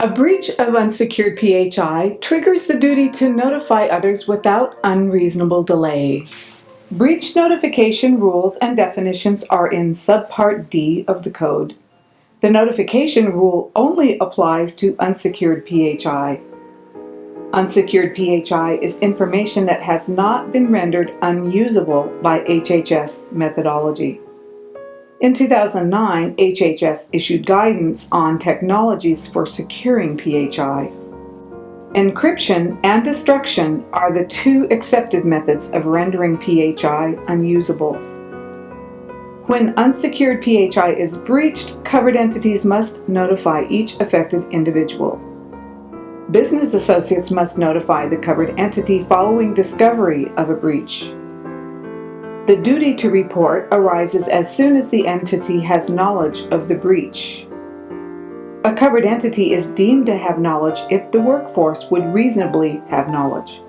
A breach of unsecured PHI triggers the duty to notify others without unreasonable delay. Breach notification rules and definitions are in Subpart D of the Code. The notification rule only applies to unsecured PHI. Unsecured PHI is information that has not been rendered unusable by HHS methodology. In 2009, HHS issued guidance on technologies for securing PHI. Encryption and destruction are the two accepted methods of rendering PHI unusable. When unsecured PHI is breached, covered entities must notify each affected individual. Business associates must notify the covered entity following discovery of a breach. The duty to report arises as soon as the entity has knowledge of the breach. A covered entity is deemed to have knowledge if the workforce would reasonably have knowledge.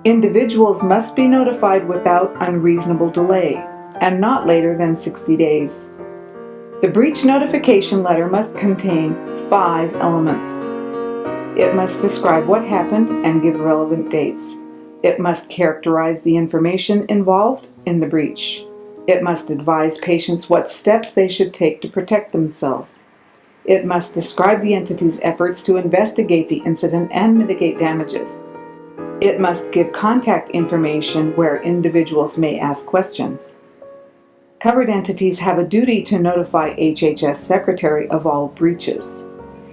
Individuals must be notified without unreasonable delay, and not later than 60 days. The breach notification letter must contain 5 elements. It must describe what happened and give relevant dates. It must characterize the information involved in the breach. It must advise patients what steps they should take to protect themselves. It must describe the entity's efforts to investigate the incident and mitigate damages. It must give contact information where individuals may ask questions. Covered entities have a duty to notify HHS Secretary of all breaches.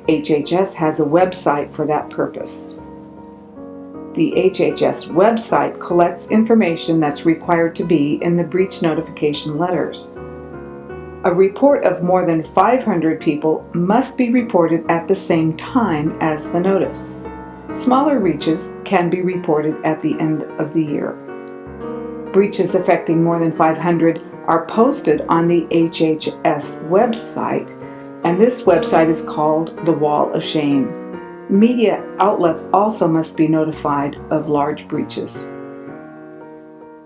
HHS has a website for that purpose. The HHS website collects information that's required to be in the breach notification letters. A report of more than 500 people must be reported at the same time as the notice. Smaller breaches can be reported at the end of the year. Breaches affecting more than 500 are posted on the HHS website, and this website is called the Wall of Shame. Media outlets also must be notified of large breaches.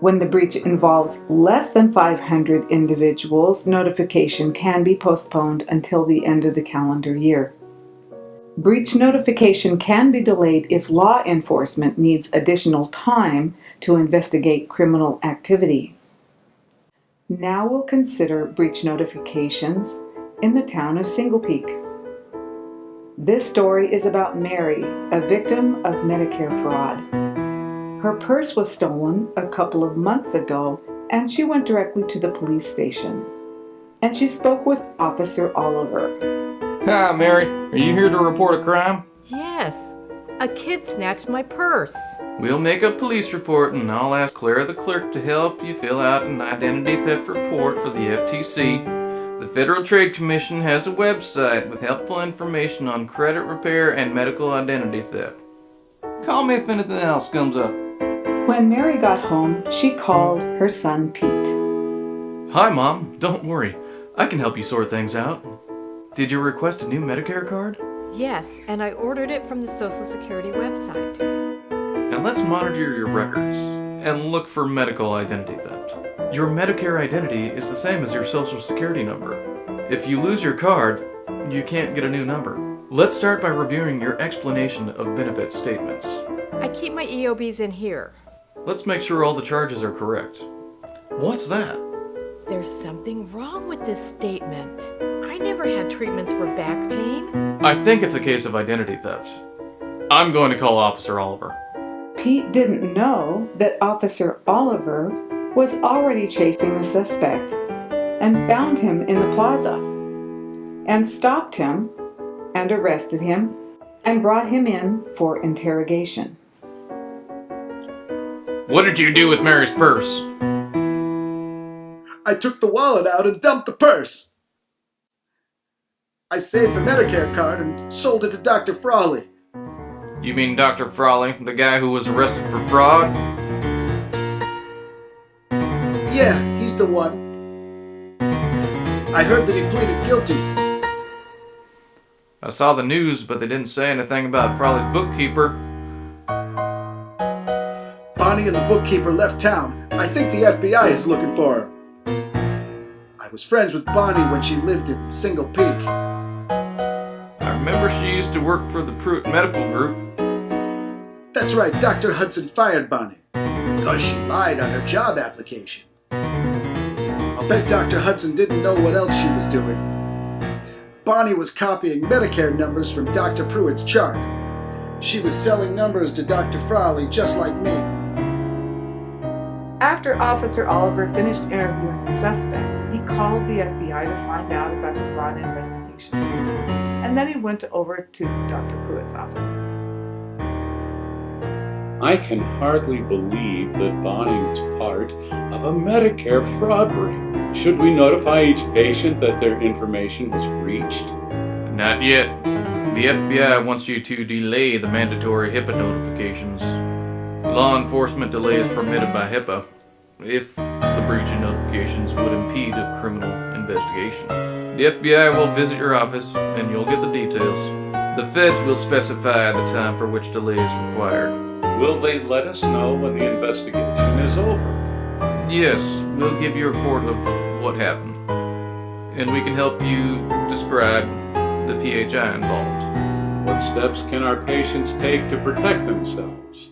When the breach involves less than 500 individuals, notification can be postponed until the end of the calendar year. Breach notification can be delayed if law enforcement needs additional time to investigate criminal activity. Now we'll consider breach notifications in the town of Single Peak. This story is about Mary, a victim of Medicare fraud. Her purse was stolen a couple of months ago, and she went directly to the police station. And she spoke with Officer Oliver. Hi, Mary. Are you here to report a crime? Yes. A kid snatched my purse. We'll make a police report, and I'll ask Clara the clerk to help you fill out an identity theft report for the FTC. The Federal Trade Commission has a website with helpful information on credit repair and medical identity theft. Call me if anything else comes up. When Mary got home, she called her son Pete. Hi, Mom. Don't worry. I can help you sort things out. Did you request a new Medicare card? Yes, and I ordered it from the Social Security website. And let's monitor your records and look for medical identity theft. Your Medicare identity is the same as your Social Security number. If you lose your card, you can't get a new number. Let's start by reviewing your explanation of benefit statements. I keep my EOBs in here. Let's make sure all the charges are correct. What's that? There's something wrong with this statement. I never had treatments for back pain. I think it's a case of identity theft. I'm going to call Officer Oliver. Pete didn't know that Officer Oliver was already chasing the suspect and found him in the plaza and stopped him and arrested him and brought him in for interrogation. What did you do with Mary's purse? I took the wallet out and dumped the purse. I saved the Medicare card and sold it to Dr. Frawley. You mean Dr. Frawley, the guy who was arrested for fraud? Yeah, he's the one. I heard that he pleaded guilty. I saw the news, but they didn't say anything about Frawley's bookkeeper. Bonnie and the bookkeeper left town. I think the FBI is looking for her. I was friends with Bonnie when she lived in Single Peak. I remember she used to work for the Pruitt Medical Group. That's right, Dr. Hudson fired Bonnie because she lied on her job application. I'll bet Dr. Hudson didn't know what else she was doing. Bonnie was copying Medicare numbers from Dr. Pruitt's chart. She was selling numbers to Dr. Frawley just like me. After Officer Oliver finished interviewing the suspect, he called the FBI to find out about the fraud investigation. And then he went over to Dr. Pruitt's office. I can hardly believe that Bonnie was part of a Medicare fraud ring. Should we notify each patient that their information was breached? Not yet. The FBI wants you to delay the mandatory HIPAA notifications. Law enforcement delay is permitted by HIPAA if the breach of notifications would impede a criminal investigation. The FBI will visit your office and you'll get the details. The feds will specify the time for which delay is required. Will they let us know when the investigation is over? Yes, we'll give you a report of what happened. And we can help you describe the PHI involved. What steps can our patients take to protect themselves?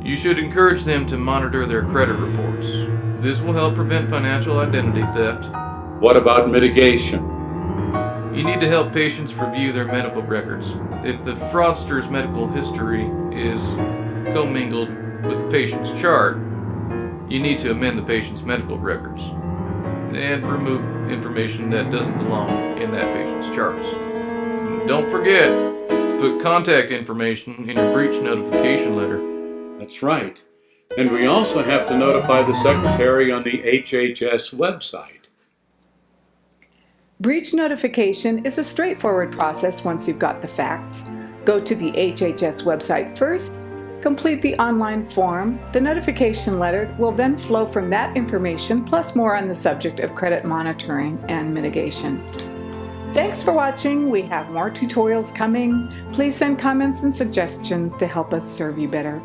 You should encourage them to monitor their credit reports. This will help prevent financial identity theft. What about mitigation? You need to help patients review their medical records. If the fraudster's medical history is commingled with the patient's chart, you need to amend the patient's medical records and remove information that doesn't belong in that patient's charts. And don't forget to put contact information in your breach notification letter. That's right. And we also have to notify the secretary on the HHS website. Breach notification is a straightforward process once you've got the facts. Go to the HHS website first, complete the online form. The notification letter will then flow from that information, plus more on the subject of credit monitoring and mitigation. Thanks for watching. We have more tutorials coming. Please send comments and suggestions to help us serve you better.